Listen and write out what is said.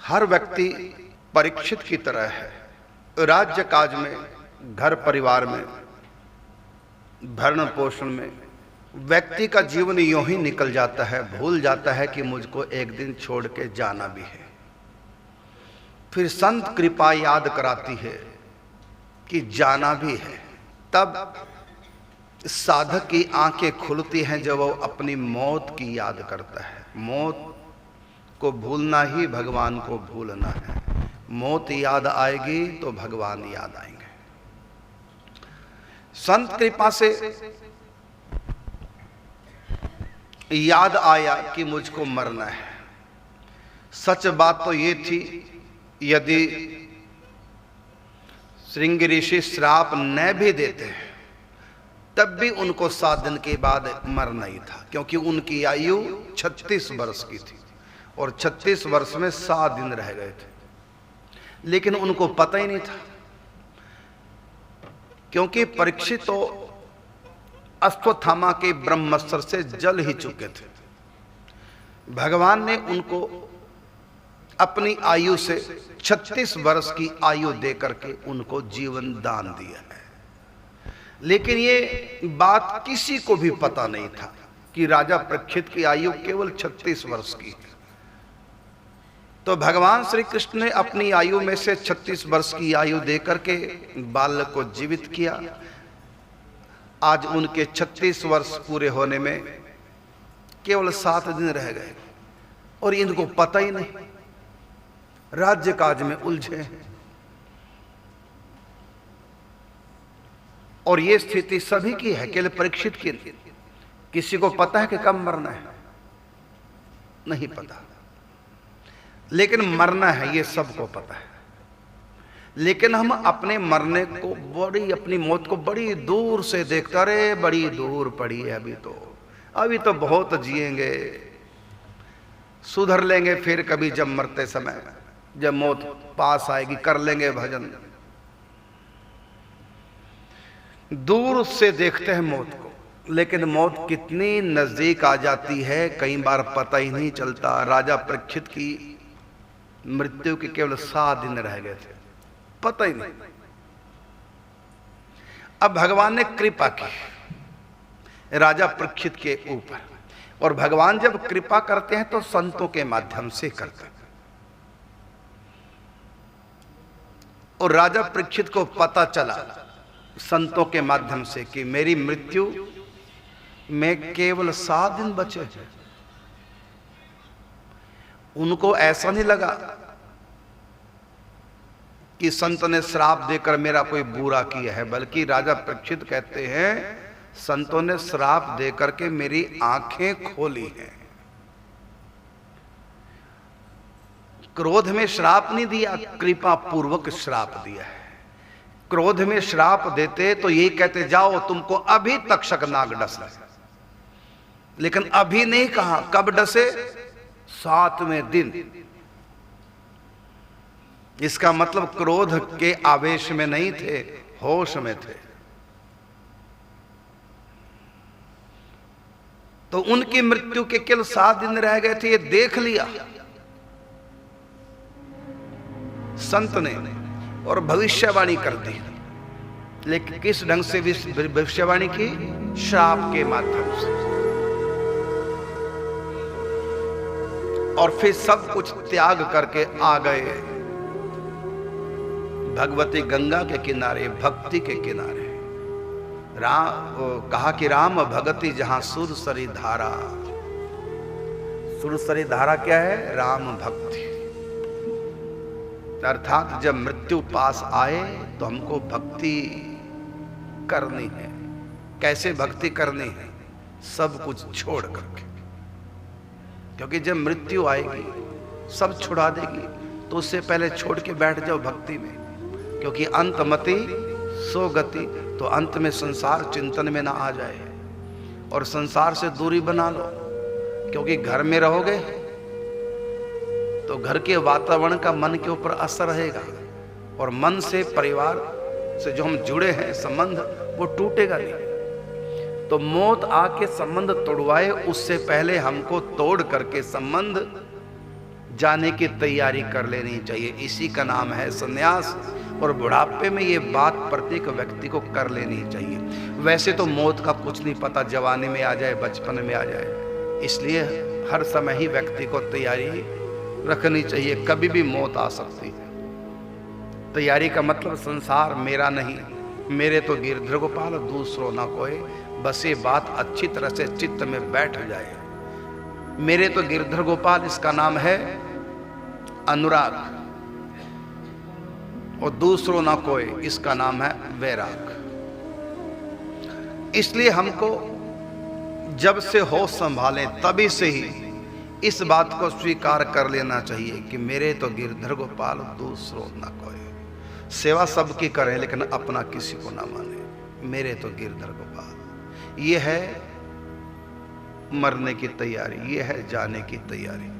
हर व्यक्ति परीक्षित की तरह है। राज्य काज में, घर परिवार में, भरण पोषण में व्यक्ति का जीवन यूं ही निकल जाता है, भूल जाता है कि मुझको एक दिन छोड़ के जाना भी है। फिर संत कृपा याद कराती है कि जाना भी है। तब साधक की आंखें खुलती हैं जब वो अपनी मौत की याद करता है। मौत को भूलना ही भगवान को भूलना है। मौत याद आएगी तो भगवान याद आएंगे। संत कृपा से याद आया कि मुझको मरना है। सच बात तो ये थी, यदि श्रृंग ऋषि श्राप न भी देते तब भी उनको 7 दिन के बाद मरना ही था, क्योंकि उनकी आयु 36 वर्ष की थी और 36 वर्ष में 7 दिन रह गए थे। लेकिन उनको पता ही नहीं था, क्योंकि परीक्षित तो अश्वत्थामा के ब्रह्मास्त्र से जल ही चुके थे। भगवान ने उनको अपनी आयु से 36 वर्ष की आयु देकर के उनको जीवन दान दिया है। लेकिन ये बात किसी को भी पता नहीं था कि राजा परीक्षित की आयु केवल 36 वर्ष की है। तो भगवान श्री कृष्ण ने अपनी आयु में से 36 वर्ष की आयु देकर के बालक को जीवित किया। आज उनके 36 वर्ष पूरे होने में केवल 7 दिन रह गए और इनको पता ही नहीं, राज्य काज में उलझे हैं। और ये स्थिति सभी की है, केवल परीक्षित की नहीं। किसी को पता है कि कब मरना है? नहीं पता। लेकिन मरना है ये सबको पता है। लेकिन हम अपने मरने को अपनी मौत को बड़ी दूर से देखते, अरे बड़ी दूर पड़ी है, अभी तो बहुत जिएंगे, सुधर लेंगे फिर कभी, जब मरते समय, जब मौत पास आएगी कर लेंगे भजन। दूर से देखते हैं मौत को, लेकिन मौत कितनी नजदीक आ जाती है कई बार पता ही नहीं चलता। राजा परीक्षित की मृत्यु के केवल 7 दिन रह गए थे, पता ही नहीं। अब भगवान ने कृपा की राजा परीक्षित के ऊपर, और भगवान जब कृपा करते हैं तो संतों के माध्यम से करते हैं। और राजा परीक्षित को पता चला संतों के माध्यम से कि मेरी मृत्यु में केवल 7 दिन बचे हैं। उनको ऐसा नहीं लगा कि संत ने श्राप देकर मेरा कोई बुरा किया है, बल्कि राजा परीक्षित कहते हैं संतों ने श्राप देकर के मेरी आंखें खोली हैं। क्रोध में श्राप नहीं दिया, कृपा पूर्वक श्राप दिया है। क्रोध में श्राप देते तो यही कहते जाओ तुमको अभी तक्षक नाग डस ले, लेकिन अभी नहीं कहा, कब डसे? 7वें दिन। इसका मतलब क्रोध के आवेश में नहीं थे, होश में थे। तो उनकी मृत्यु के केवल 7 दिन रह गए थे, ये देख लिया संत ने और भविष्यवाणी कर दी। लेकिन किस ढंग से भविष्यवाणी की? श्राप के माध्यम से। और फिर सब कुछ त्याग करके आ गए भगवती गंगा के किनारे, भक्ति के किनारे। कहा कि राम भगति जहां सुरसरी धारा। सुरसरी धारा क्या है? राम भक्ति। अर्थात जब मृत्यु पास आए तो हमको भक्ति करनी है। कैसे भक्ति करनी है? सब कुछ छोड़ करके। क्योंकि जब मृत्यु आएगी सब छुड़ा देगी, तो उससे पहले छोड़ के बैठ जाओ भक्ति में। क्योंकि अंतमति सो गति, तो अंत में संसार चिंतन में ना आ जाए और संसार से दूरी बना लो। क्योंकि घर में रहोगे तो घर के वातावरण का मन के ऊपर असर रहेगा, और मन से, परिवार से जो हम जुड़े हैं संबंध, वो टूटेगा नहीं। तो मौत आके संबंध तोड़वाए, उससे पहले हमको तोड़ करके संबंध जाने की तैयारी कर लेनी चाहिए। इसी का नाम है संन्यास। और बुढ़ापे में ये बात प्रत्येक व्यक्ति को कर लेनी चाहिए। वैसे तो मौत का कुछ नहीं पता, जवानी में आ जाए, बचपन में आ जाए, इसलिए हर समय ही व्यक्ति को तैयारी रखनी चाहिए, कभी भी मौत आ सकती है। तैयारी का मतलब संसार मेरा नहीं, मेरे तो गिरधर गोपाल दूसरों ना कोई, बस ये बात अच्छी तरह से चित्त में बैठ जाए। मेरे तो गिरधर गोपाल, इसका नाम है अनुराग, और दूसरों ना कोई, इसका नाम है वैराग। इसलिए हमको जब से होश संभालें तभी से ही इस बात को स्वीकार कर लेना चाहिए कि मेरे तो गिरधर गोपाल दूसरों ना कोई। सेवा सबकी करें लेकिन अपना किसी को ना माने। मेरे तो गिरधर गोपाल, ये है मरने की तैयारी, ये है जाने की तैयारी।